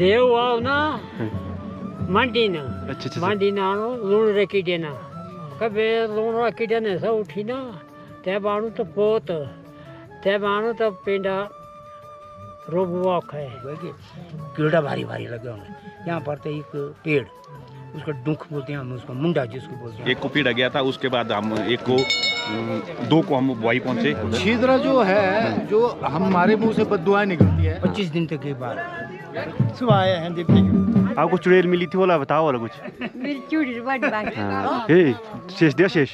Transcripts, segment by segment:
देव आओ ना मंडीना अच्छा मंडीना लूण रखी देना कभी लूण रखी देने से उठी ना ते बाणु तो पोत ते बाणु तो पिंडा रोबवाक है कीड़ा भारी भारी लगे होंगे। यहाँ पर तो एक पेड़ उसका डुंख बोलते हैं हम, उसको मुंडा जिसको बोलते हैं। एक को पीड़ा गया था, उसके बाद हम एक को दो को हम बुआई पहुंचे। छिद्र जो है जो हमारे मुंह से बददुआएं निकलती है 25 दिन तक के बाद सुबह आए हैं दीप्ति आपको चुड़ैल मिली थी बोला बताओ वाला कुछ। मेरी चूड़ी बड़ी बाकी हाँ। हे शेष दिया शेष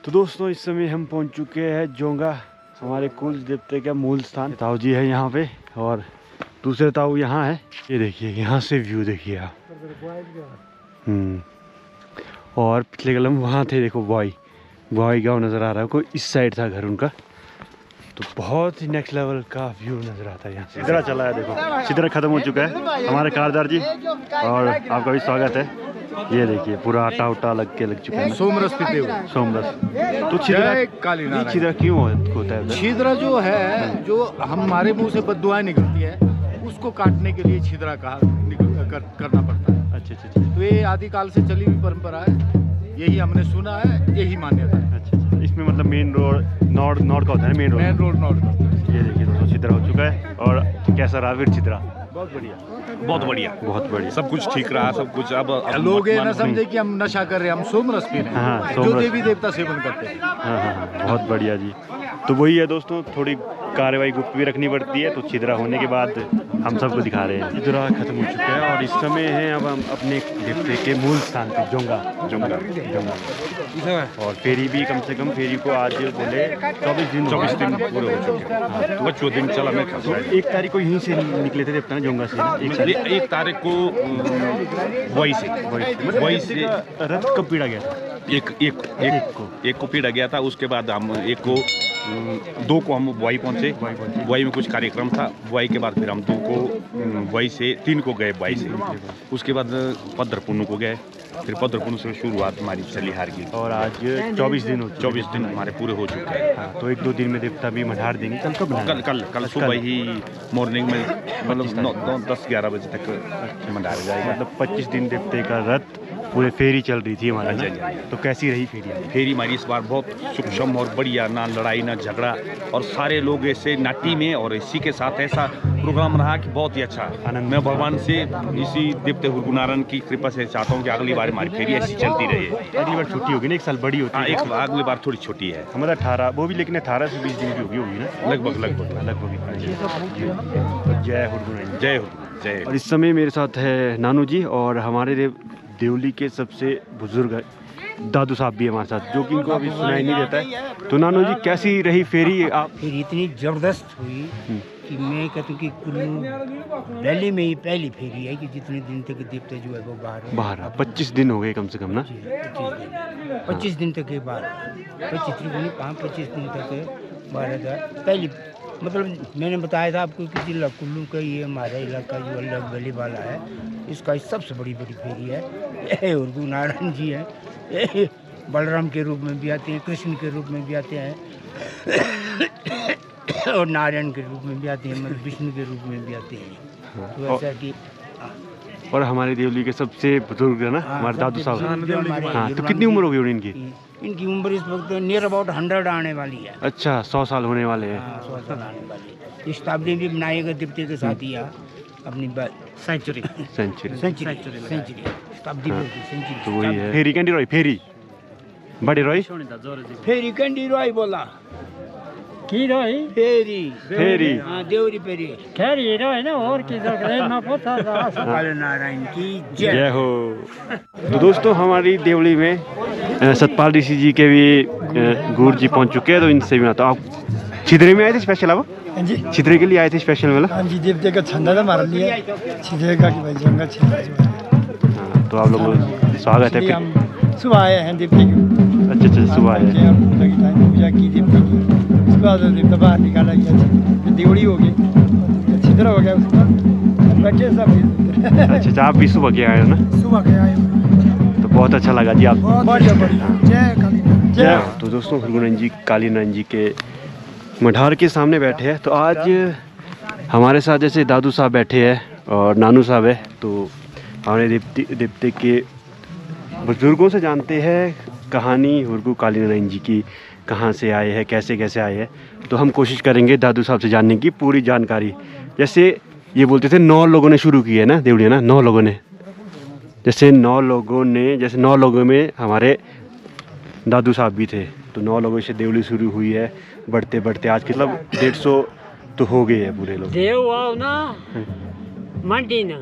तो दोस्तों इस समय हम पहुंच चुके हैं जोंगा, हमारे कुल देवते का मूल स्थान। ताऊ जी है यहाँ पे और दूसरे ताऊ यहाँ है। ये देखिए यहाँ से व्यू देखिए आप। और पिछले कल हम वहाँ थे, देखो बॉय गाँव नज़र आ रहा है, कोई इस साइड था घर उनका। तो बहुत ही नेक्स्ट लेवल का व्यू नज़र आता है यहाँ से। सिदरा चला है देखो, सिदरा खत्म हो चुका है हमारे कारदार जी, और आपका भी स्वागत है। ये देखिए पूरा आटा उटा लग चुका है। सोमरस पीते हुए सोमरस तो छिद्रा क्यों होता है? छिद्र जो है जो हमारे मुंह से बददुआएं निकलती है उसको काटने के लिए छिद्रा करना पड़ता है। अच्छा तो ये आदिकाल से चली हुई परंपरा है, यही हमने सुना है, यही मान्यता है। अच्छा इसमें मतलब मेन रोड नॉर्थ का होता है, मेन रोड नॉर्थ का। ये देखिए दोस्तों छिद्रा हो चुका है। और कैसा रहा फिर छिद्रा? बहुत बढ़िया बहुत बढ़िया, सब कुछ ठीक रहा, सब कुछ। अब लोग ये ना समझे कि हम नशा कर रहे हैं, हम सोमरस पी रहे हैं, जो देवी देवता सेवन करते हैं। हाँ बहुत बढ़िया जी। तो वही है दोस्तों, थोड़ी कार्रवाई गुप्त भी रखनी पड़ती है। तो छिद्रा होने के बाद हम सबको दिखा रहे हैं। छिद्रा खत्म हो चुका है और इस समय है अब हम अपने देवते के मूल स्थान पे जोंगा। और फेरी भी कम से कम, फेरी को आज बोले 24 दिन पूरे हो चुके हैं। वो 14 दिन चला मैं। 1 तारीख को यहीं से निकले थे देवता जोंगा से। 1 तारीख को वही से रथ कब पीड़ा गया था? एक को पीड़ा गया था, उसके बाद हम एक को दो को हम बुआई पहुंचे। बुआई में कुछ कार्यक्रम था, बुआई के बाद फिर हम 2 को बुआई से 3 को गए बुआई से। उसके बाद पद्रपुन को गए, फिर पद्रपुन से शुरुआत हमारी चली हार की। और आज 24 दिन हमारे पूरे हो चुके हैं। हाँ, तो 1-2 दिन में देवता भी मढ़ार देंगे। कल कब? कल सुबह ही मॉर्निंग में, मतलब 10-11 बजे तक मढ़ाया जाएगा। मतलब 25 दिन देवते का रथ पूरे फेरी चल रही थी हमारी। तो कैसी रही फेरी? हमारी इस बार बहुत सूक्ष्म और बढ़िया, ना लड़ाई ना झगड़ा, और सारे लोग ऐसे नाटी में और इसी के साथ ऐसा प्रोग्राम रहा कि बहुत ही अच्छा आनंद। मैं भगवान से इसी देवते हुरगुनारायण की कृपा से चाहता हूँ कि अगली बार हमारी फेरी ऐसी चलती रहे। अगली बार छोटी होगी ना, 1 साल बड़ी होती है। एक अगली बार थोड़ी छोटी है, हमारा 18 वो भी, लेकिन 18 से 20 दिन की होगी ना लगभग। जय हुरगुनारायण, जय। और इस समय मेरे साथ है नानू जी, और हमारे देवली के सबसे बुजुर्ग दादू साहब भी हमारे साथ, जो कि इनको अभी सुनाई नहीं देता है। तो नानू जी कैसी रही फेरी? आप फिर इतनी जबरदस्त हुई कि मैं कहता हूँ कि कुल्लू दिल्ली में ही पहली फेरी है कि जितने दिन तक देवता जो है वो बाहर 25 दिन हो गए कम से कम ना। 25 दिन तक के बाद 25 दिन तक बाहर था। पहली मतलब मैंने बताया था आपको कि जिला कुल्लू का ये हमारा इलाका जो अलग गली वाला है, इसका सबसे बड़ी फेरी है। हुरगुनारायण जी है, बलराम के रूप में भी आते हैं, कृष्ण के रूप में भी आते हैं, और नारायण के रूप में भी आते हैं, मतलब विष्णु के रूप में भी आते हैं। तो ऐसा कि और हमारे देवली के सबसे बुजुर्ग है ना हमारे दादू साहब। हाँ, तो कितनी उम्र होगी उनकी? इनकी उम्र इस वक्त नियर अबाउट 100 आने वाली है। अच्छा, 100 साल होने वाले हैं। 100 साल आने वाली है। इस शताब्दी भी बनाएगा देवते के साथ ही अपनी सेंचुरी शताब्दी। तो वही है फेरी कैंडी रॉय, फेरी बड़े रॉय, फेरी कैंडी रॉय बोला की रही फेरी हाँ, देवरी फेरी खैरी रही ना, और की ना पता नारायण की जय हो। तो दोस्तों हमारी देवली में सतपाल ऋषि जी के भी गुरु जी पहुंच चुके हैं, तो इनसे भी आता। आप छिद्रे में आए थे स्पेशल? आप जी छिद्रे के लिए आए थे स्पेशल? मतलब हाँ जी, देवते का छंदा था हमारे लिए छिद्रे का कि भाई जंगल छिद्रा जो है। तो आप लोग स्वागत है। हम सुबह आए हैं देवते के। अच्छा सुबह आए हैं। पूजा की देवते की, उसके बाद देवता बाहर निकाला गया, देवड़ी हो गई, छिद्रा हो गया, उसके बाद बैठे सब। अच्छा आप भी सुबह के आए हो ना? सुबह के आए तो बहुत अच्छा लगा जी। आप जय काली जय। तो दोस्तों हुरगुनारायण जी, कालीनारायण जी के मढ़ार के सामने बैठे हैं। तो आज हमारे साथ जैसे दादू साहब बैठे हैं और नानू साहब है, तो हमारे दीप्ति के बुजुर्गों से जानते हैं कहानी हुरगू काली नारायण जी की, कहाँ से आए हैं, कैसे कैसे आए हैं। तो हम कोशिश करेंगे दादू साहब से जानने की पूरी जानकारी। जैसे ये बोलते थे 9 लोगों ने शुरू की है ना देवड़िया ना, 9 लोगों ने, जैसे 9 लोगों में हमारे दादू साहब भी थे। तो 9 लोगों से देवड़ी शुरू हुई है, बढ़ते बढ़ते आज मतलब 150 तो हो गए हैं पूरे लोग। देव आओ ना मंडी ना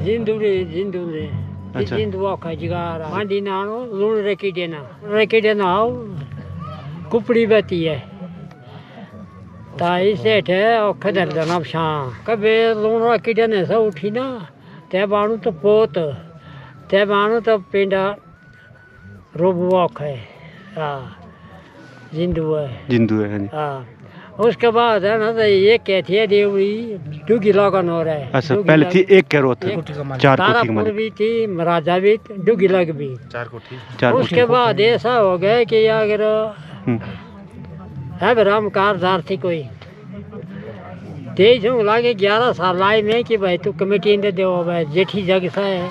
जिंदुरे अच्छा। जिंदुआ का जगार मंडी ना आनो लूण रेकी देना आओ कुपड़ी बती है ताई सेठ है और खदर दना शां कबे लूण रेकी देने से उठी ना ते बाणु तो पोत ते बाणु तो पिंडा रोबुआ है जिंदू है हाँ। उसके बाद है ना तो ये कहती है देवड़ी डुगी लगन हो रहा है। अच्छा, पहले थी एक करो था, 4 तारापुर भी थी, महाराजा भी, डुगी लग भी 4 कोठी। उसके बाद ऐसा हो गया कि अगर है राम कारदार थी कोई तेज हूँ लागे 11 साल आए में कि भाई तू कमेटी दे दो भाई जेठी जग सा है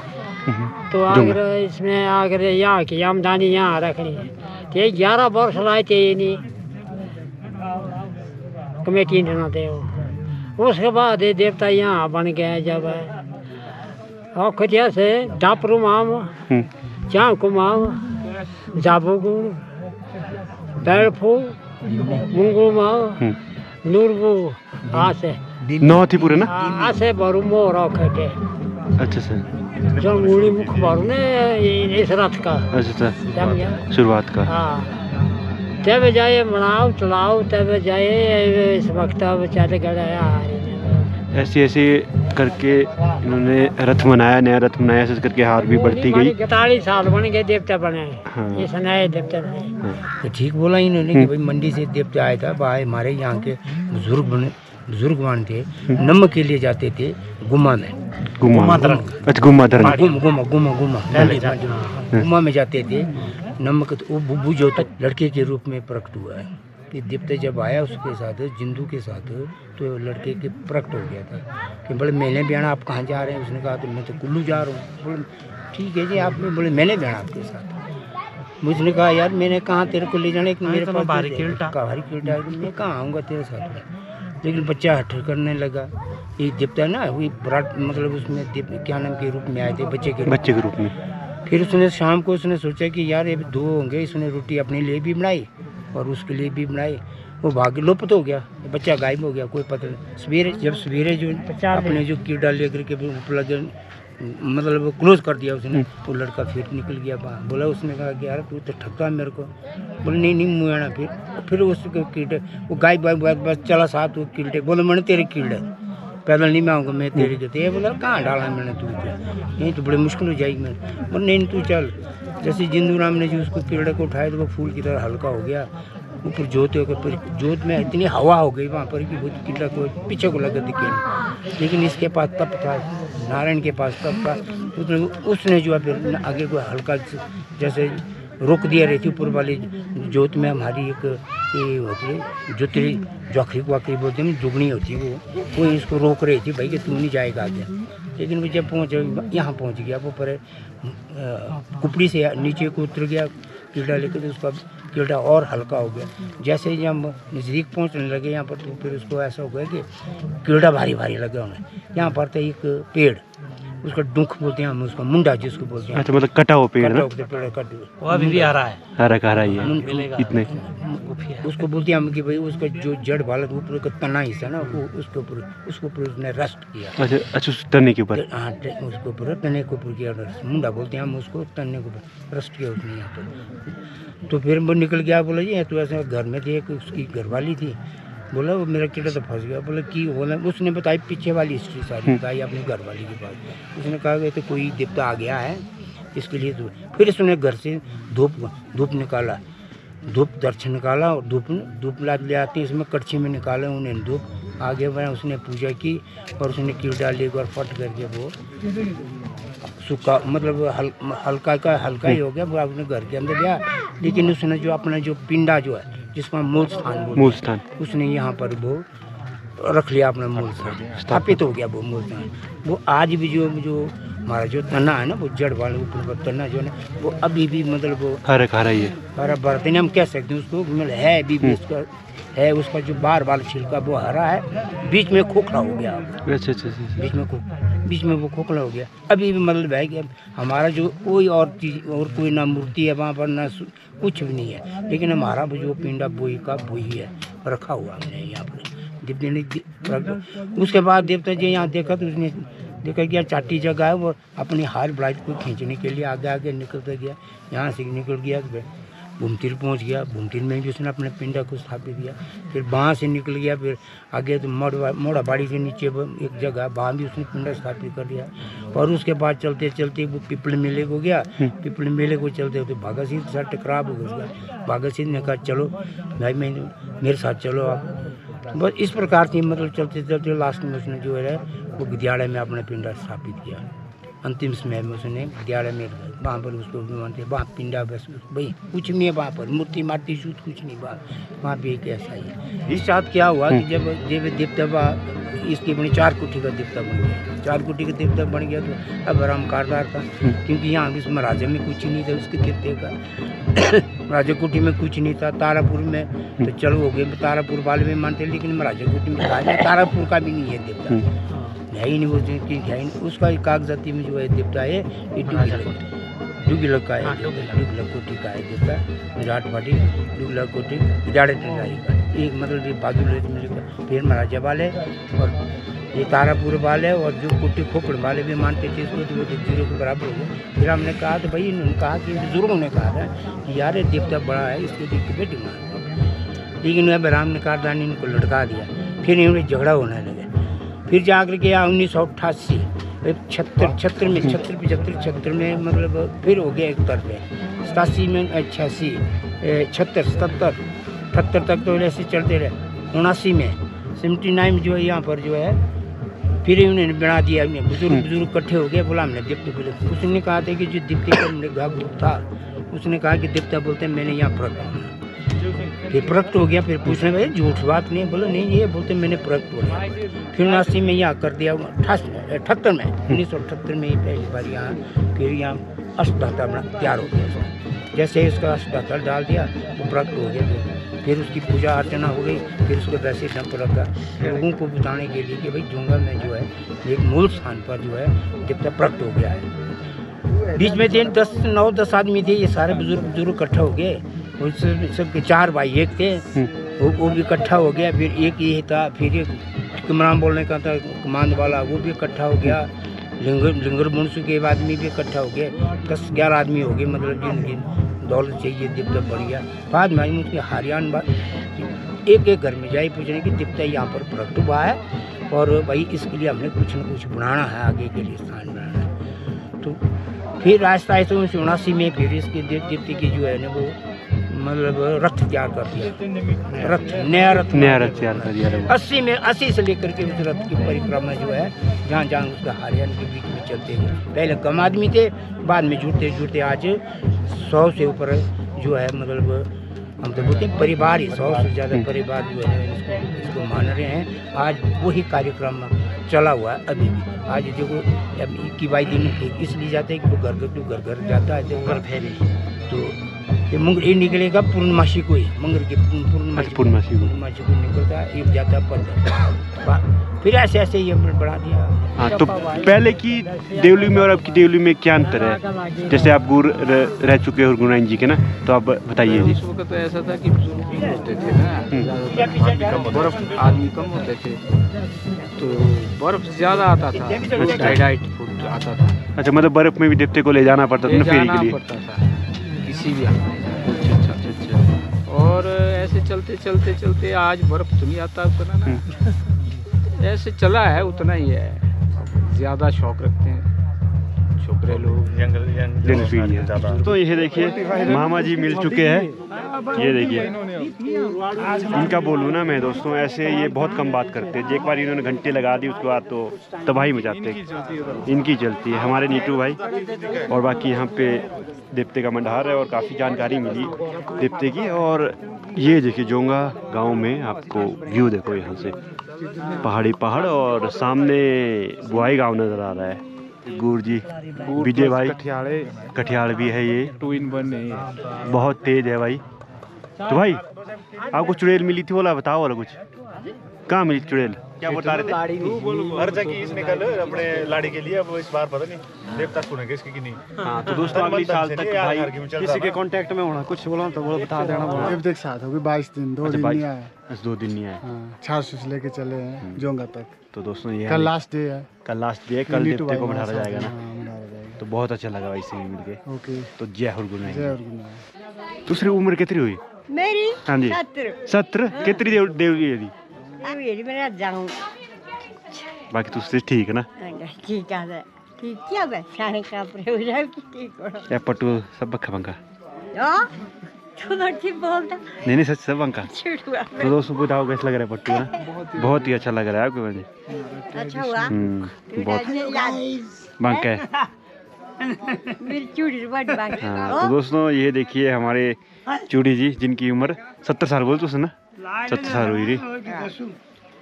तो अगर इसमें अगर यहाँ की आमदनी यहाँ रखनी है तो 11 वर्ष लाए थे ये नहीं कमेटी ना दे। उसके बाद ये देवता यहाँ बन गए जब और खटिया से डापरू माम चाँकू माम जाबूगु बैलफू मुंगू माम नूरबू आसे 9 थी पूरे ना। आसे बरू मोर खटे। अच्छा सर, जो मूड़ी मुख बरू ने इस रथ का। अच्छा शुरुआत का। हाँ तब जाए मनाओ चलाओ तब जाए इस वक्त अब चल गया। ऐसे करके इन्होंने रथ मनाया, नया रथ मनाया, ऐसे करके हार भी बढ़ती गई। 41 साल बन गए देवता बने। हाँ। इस नए देवता ने तो ठीक बोला इन्होंने कि भाई मंडी से देवता आया था, भाई हमारे यहाँ के बुजुर्गवान थे, नमक के लिए जाते थे गुम्मा में। अच्छा गुम्मा में जाते थे नमक। तो वो बुब्बू जो तक लड़के के रूप में प्रकट हुआ है कि देवता जब आया उसके साथ जिंदू के साथ तो लड़के के प्रकट हो गया था कि बोले मैंने बयाना आप कहाँ जा रहे हैं। उसने कहा तो मैं तो कुल्लू जा रहा हूँ। बोले ठीक है जी आपने, बोले मैंने बयाना आपके साथ। मुझने कहा यार मैंने कहाँ तेरे को ले जाने, मेरे पास भारी कील्टा मैं कहाँ आऊँगा तेरे साथ। लेकिन बच्चा हट करने लगा। ये देवता ना वही बराट मतलब उसमें क्या नाम के रूप में आए थे, बच्चे के रूप में। फिर उसने शाम को उसने सोचा कि यार ये 2 होंगे। इसने रोटी अपने लिए भी बनाई और उसके लिए भी बनाई। वो भाग्य लोपत हो गया, बच्चा गायब हो गया, कोई पता नहीं। सवेरे जो अपने जो कीड़ा लेकर के उपलब्ध मतलब क्लोज कर दिया उसने। वो लड़का फिर निकल गया बाहर। बोला उसने कहा कि यार तू तो ठगता मेरे को। बोले नहीं मुआना। फिर उसके कीड़े वो गायब बस चला साथ वो कीड़े। बोले मैंने तेरे कीड़े पैदल नहीं मैं आऊँगा, मैं तेरे कहते ये बोला कहाँ डाला मैंने तू नहीं तो बड़ी मुश्किल हो जाएगी। मैंने बोला नहीं तू चल। जैसे जिंदू राम ने जो उसको कीड़े को उठाया तो वो फूल की तरह हल्का हो गया। ऊपर जोत हो गया, फिर जोत में इतनी हवा हो गई वहाँ पर कि वो कीड़ा को पीछे को लगा दिखे। लेकिन इसके पास तप था, नारायण के पास तप था। उसने जो है फिर आगे को हल्का जैसे रोक दिया रहती ऊपर वाली जोत में। हमारी एक ये होती है ज्योति जोखरी वाखरी बोलते हैं, जुगनी होती है वो इसको रोक रही थी भाई कि तू नहीं जाएगा आगे। लेकिन वो जब यहाँ पहुँच गया वो पर कुपड़ी से नीचे को उतर गया कीड़ा लेकर, तो उसका कीड़ा और हल्का हो गया। जैसे ही हम नज़दीक पहुँचने लगे यहाँ पर तो फिर उसको ऐसा हो गया कि कीड़ा भारी लगा उन्हें। यहाँ पर था एक पेड़, उसका डूख बोलते हैं हम, उसका मुंडा जिसको बोलते हैं। अच्छा मतलब कटा हुआ पेड़ ना, वो अभी भी आ रहा है, हरा ही है इतने। उसको बोलते हैं हम कि भाई उसका जो जड़ वाला ऊपर का तना हिस्सा ना वो उसके ऊपर उसने रस्ट किया। अच्छा उस तने के ऊपर। हाँ उसके ऊपर तने के ऊपर किया, मुंडा बोलते हैं हम उसको, तने के ऊपर रस्ट किया उसने यहाँ पर। तो फिर वो निकल गया। बोला जी तो ऐसे घर में थी एक उसकी घरवाली थी। बोला वो मेरा कीड़ा तो फंस गया। बोला कि बोला उसने बताई पीछे वाली हिस्ट्री सारी बताई अपनी घरवाली के पास। उसने कहा कि तो कोई देवता आ गया है इसके लिए। तो फिर उसने घर से धूप निकाला, धूप दर्शन निकाला और धूप ले आते इसमें कड़छी में निकाला उन्हें धूप। आगे बढ़ा उसने पूजा की और उसने कीड़ा लेकर फट करके वो सूखा मतलब हल्का ही हो गया। वो अपने घर के अंदर गया। लेकिन उसने जो अपना जो पिंडा जो है जिसको हम मूल स्थान बोलते हैं। मूल स्थान। उसने यहाँ पर वो रख लिया अपना मूल स्थान, स्थापित हो गया वो मूल स्थान। वो आज भी जो हमारा जो तना है ना, वो जड़ वाले ऊपर तना जो है ना, वो अभी भी मतलब वो हरा ही है, हरा भरते हम कह सकते हैं उसको, मतलब है अभी भी उसका है, उसका जो बार बार छिलका वो हरा है, बीच में खोखला हो गया। अच्छा अच्छा अच्छा। बीच में वो खोखला हो गया। अभी भी मतलब है कि हमारा जो कोई और चीज़ और कोई ना मूर्ति है वहाँ पर, ना कुछ भी नहीं है, लेकिन हमारा जो पिंडा बोई का बोई है रखा हुआ हमने यहाँ पर। उसके बाद देवता जी यहाँ देखा तो उसने देखा कि चाटी जगह है, वो अपनी हार ब्लाइट को खींचने के लिए आगे आगे निकलता गया, यहाँ से निकल गया भूमतीर पहुँच गया। भूमतीर में भी उसने अपने पिंडा को स्थापित किया। फिर वहाँ से निकल गया, फिर आगे तो मोड़ा बाड़ी के नीचे एक जगह, वहाँ भी उसने पिंडा स्थापित कर दिया। और उसके बाद चलते चलते वो पिपल मेले को गया। पिपल मेले को चलते होते भगत सिंह के साथ टकराव हो गया। भगत सिंह ने कहा चलो भाई मेरे साथ चलो आप। बस इस प्रकार से मतलब चलते चलते लास्ट में उसने जो है वो विद्यालय में अपना पिंडा स्थापित किया। अंतिम समय में उसने विद्यालय में वहाँ पर उसको मानते वहाँ पिंडा बस भाई कुछ नहीं है वहाँ पर, मूर्ति मारती सूत कुछ नहीं वहाँ पे एक ऐसा ही है। इस साथ क्या हुआ कि जब देवता इसकी बनी 4 कोठी का देवता बन गया। 4 कोठी का देवता बन गया तो अब आराम कारदार था, क्योंकि यहाँ इस महाराजा में कुछ नहीं था उसके देवते का। राजा कोठी में कुछ नहीं था। तारापुर में तो चलो हो गए, तारापुर वाले में मानते, लेकिन महाराजा कोठी में तारापुर का भी नहीं है देवता, है ही नहीं वो है ही नहीं। उसका कागजाती में जो है देवता है ये डुगलक का है, डुगलक कोठी का है देवता। विराट पाटी डुगलक कोठी विराट का एक मतलब ये बाजू। फिर महाराजा वाले और ये तारापुर वाले और जो कोठी खोपड़ वाले भी मानते थे इसको, तो वो जीरो के बराबर हो गए। फिर हमने कहा तो भाई उन्होंने कहा कि बुजुर्गों ने कहा था कि यार ये देवता बड़ा है, इसके देख के बेटी मार, लेकिन अब राम ने कहा ने इनको लटका दिया। फिर इन्होंने झगड़ा होने लगे। फिर जाकर के 1988 76 में मतलब फिर हो गया एक तरफ है। 87 में 86 76 77 78 तक तो ऐसे चलते रहे। 79 में 79 में जो है यहाँ पर जो है फिर उन्होंने बना दिया। बुजुर्ग इकट्ठे हो गए, बोला हमने देवता बोले। उसने कहा था कि जो देवते का ग्रुप था उसने कहा कि देवता बोलते हैं मैंने यहाँ प्रकट होना। फिर प्रकट हो गया। फिर पूछने भाई झूठ बात नहीं, बोलो नहीं ये बोलते मैंने प्रकट बोला। फिर 79 में यहाँ कर दिया। 78 में 1978 में पहली बार यहाँ फिर यहाँ अष्टधाता तैयार हो गया। जैसे इसका अष्टधाता डाल दिया वो प्रकट हो गया। फिर उसकी पूजा अर्चना हो गई। फिर उसको वैसे ढंग पर रखा लोगों को बताने के लिए कि भाई जुंगा में जो है एक मूल स्थान पर जो है देवता प्रकट हो गया है। बीच में 9-10 आदमी थे, ये सारे बुजुर्ग इकट्ठा हो गए। सबके 4 भाई एक थे, वो भी इकट्ठा हो गया। फिर एक ये था, फिर एक कमरान बोलने का था कमांड वाला, वो भी इकट्ठा हो गया। लिंगर मुंसू के आदमी भी इकट्ठा हो गए। 10-11 आदमी हो गए, मतलब जिन दौलत चाहिए देवता बन गया। बाद में मुझे हरियाण एक घर में जाए पूछने की देवता यहाँ पर प्रकट हुआ है और भाई इसके लिए हमने कुछ न कुछ बनाना है, आगे के लिए स्थान बनाना है। तो फिर आहिस्ता आहिस्ता 1979 में फिर इसके देवते की जो है ना वो मतलब रथ तैयार कर दिया। नया रथ तैयार कर दिया। 80 से लेकर के उस रथ की परिक्रमा जो है जहाँ जहाँ उसका हरियाणा के बीच में चलते हैं। पहले कम आदमी थे, बाद में जुड़ते आज 100 से ऊपर जो है मतलब हम तो बोलते हैं परिवार ही 100 से ज़्यादा परिवार जो है इसको मान रहे हैं। आज वही कार्यक्रम चला हुआ है अभी भी। आज देखो अब 21 दिन इसलिए जाते हैं कि वो घर घर जाता है तो ये मंगल ये निकलेगा पूर्णमासी को ही, मंगल के पूर्णमासी को निकलता है, एक जाता है। फिर ऐसे ये बढ़ा दिया। हाँ, तो पहले की देवली में और अब की देवली में क्या अंतर है? जैसे आप गुरु रह चुके हो गुरु नानक जी के ना, तो आप बताइए जी। उस वक्त तो ऐसा था कि बुजुर्ग भी होते थे ना, बर्फ आदमी कम होते थे तो बर्फ ज़्यादा आता था, 2.5 फुट आता था। अच्छा, मतलब बर्फ में भी देवते को ले जाना पड़ता था ना फेरी के लिए? पड़ता था किसी भी और ऐसे चलते आज बर्फ तो नहीं आता उतना ना, ऐसे चला है उतना ही है। ज़्यादा शौक रखते हैं छोकरे लोग यंग पीढ़ी है। तो ये देखिए मामा जी मिल चुके हैं। ये देखिए इनका बोलूँ ना मैं दोस्तों, ऐसे ये बहुत कम बात करते हैं। एक बार इन्होंने घंटे लगा दी उसके बाद तो तबाही मचाते हैं। इनकी चलती है हमारे नीटू भाई। और बाकी यहाँ पे देवते का मंडहार है और काफ़ी जानकारी मिली देवते की। और ये देखिए जोंगा गांव में आपको व्यू देखो यहाँ से, पहाड़ी पहाड़ और सामने बुआई गांव नज़र आ रहा है। गुर जी विजय भाई कठियाल भी है, ये 2 in 1 है। बहुत तेज है भाई। तो भाई आपको चुड़ैल मिली थी बोला, बताओ वाला कुछ, कहाँ मिली चुड़ैल? क्या बता रहे थे? हर जगह इसने कल अपने लाड़ी के लिए, अब इस बार पता नहीं देवता सुनेंगे इसकी कि नहीं। हाँ तो दोस्तों अगली साल तक भाई किसी के कांटेक्ट में होना, कुछ बोला तो बोलो बता देना। बोला जब तक साथ होगी 22 दिन, 2 दिन नहीं आए। बस 2 दिन नहीं आए। हाँ 400 से लेके चले हैं जोंगा तक। तो दोस्तों ये कल लास्ट डे है। कल लास्ट डे है, कल देवते को मढ़ाया जाएगा ना। हाँ, मढ़ाया जाएगा। तो बहुत अच्छा लगा भाई से मिल के। ओके तो जय हुरगुन। जय हुरगुन। दूसरी उम्र कितनी हुई मेरी? हाँ जी 70। कितनी देवगी है? मेरी मैं जाऊँ बाकी दूसरे ठीक है ना? ठीक है, ठीक क्या है शाने का प्रयोग ठीक हो या पट्टू सब बखा बंका तो ठीक बोलता नहीं नहीं सच सब बंका। तो दोस्तों बताओ कैसा लग रहा है पट्टू ना? बहुत ही अच्छा लग रहा है आपको मुझे। अच्छा हुआ बहुत बंका है मेरी चूड़ी बड़ी बाकी। हाँ तो दोस्तों ये देखिए हमारे चूड़ी जी जिनकी उम्र 70 साल बोल तो ना 70 साल हुई रही।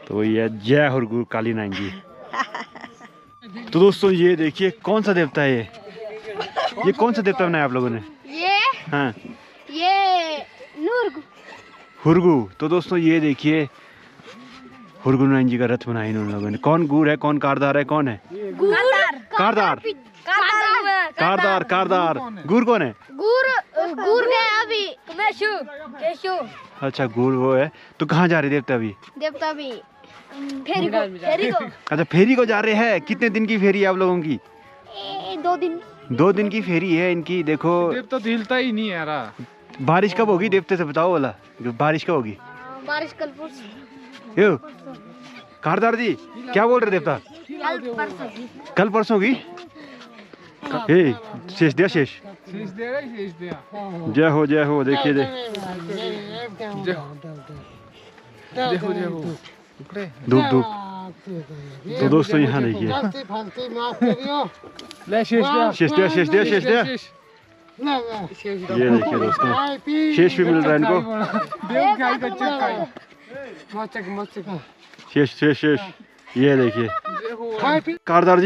तो ये जय हुरगुर काली नाइन जी। तो दोस्तों ये देखिए कौन सा देवता है ये कौन सा देवता बनाया आप लोगों ने? ये हाँ ये नूरगु हुरगु। तो दोस्तों ये देखिए हुरगुर नाइन जी का रथ बनाया इन लोगों ने। कौन गुर है, कौन कारदार है, कौन है? कारदार कारदार कारदार। गुर कौन है? गुर गए अभी केशु। अच्छा गुर वो है। तो कहाँ जा रहे देवता अभी? देवता भी फेरी को अच्छा फेरी को जा रहे हैं। कितने दिन की फेरी है आप लोगों की? 2 दिन 2 दिन की फेरी है इनकी। देखो देवता तो हिलता ही नहीं है यार। बारिश कब होगी देवते से बताओ वाला, बारिश कब होगी? बारिश कल परसों। यो कारदार जी क्या बोल रहे देवता? कल परसों की? शेष दिया शेष जय हो देखिए धूप धूप। तो दोस्तों यहाँ देखिए शेष दिया। ये देखिए दोस्तों शेष भी मिल रहा है इनको। शेष ये देखिए कारदार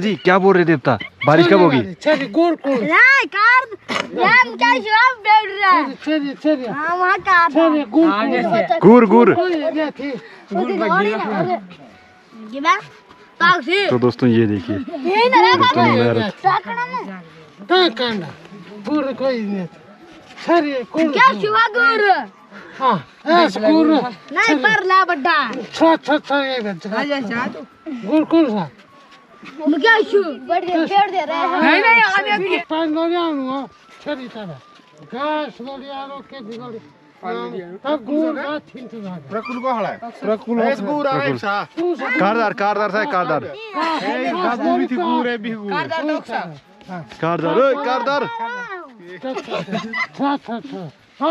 जी क्या बोल रहे देवता? बारिश कब होगी? गुर। तो दोस्तों ये देखिए नहीं पर ला बड्डा गुड़ कौन सा? क्या शू बढ़ दे रहा है। नहीं पान गोली आऊंगा छरी तरह घास गोली आरो के गोली तब गुड़ का थिन तो प्रकुल को हड़ा है। प्रकुल है गुड़ है सा कारदार है कारदार। ए गाबू भी थी गुड़ है भी गुड़ कारदार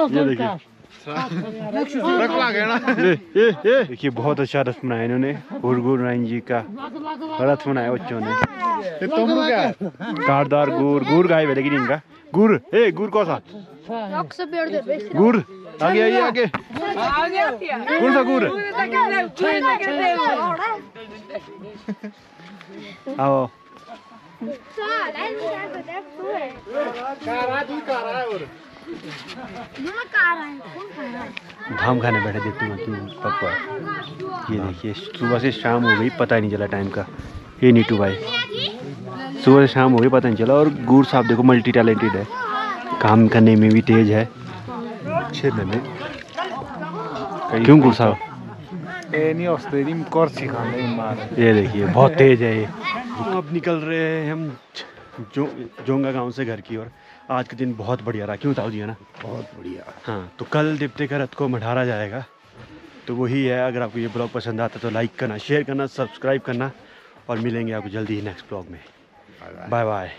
ये देखिए देखिए बहुत अच्छा रथ बनाया इन्होंने। हुरगुर नाइन जी का रथ बनाया बच्चों ने। तुम क्या कारदार गुर गायब है लेकिन इनका गुर कौन सा? गुर आगे कौन सा गुर? आओ धाम खाने बैठे देखते हैं पापा। ये देखिए सुबह से शाम हो गई पता ही नहीं चला टाइम का। ये नीटू भाई सुबह से शाम हो गई पता नहीं चला। और गुर साहब देखो मल्टी टैलेंटेड है, काम करने में भी तेज है। क्यों गुर साहब? ये देखिए बहुत तेज है ये। अब निकल रहे हैं हम जोंगा गांव से घर की ओर। आज का दिन बहुत बढ़िया रहा, क्यों ताऊ जी है ना? बहुत बढ़िया। हाँ तो कल देवते का रथ को मढ़ाया जाएगा। तो वही है। अगर आपको ये ब्लॉग पसंद आता है तो लाइक करना, शेयर करना, सब्सक्राइब करना और मिलेंगे आपको जल्दी ही नेक्स्ट ब्लॉग में। Bye bye.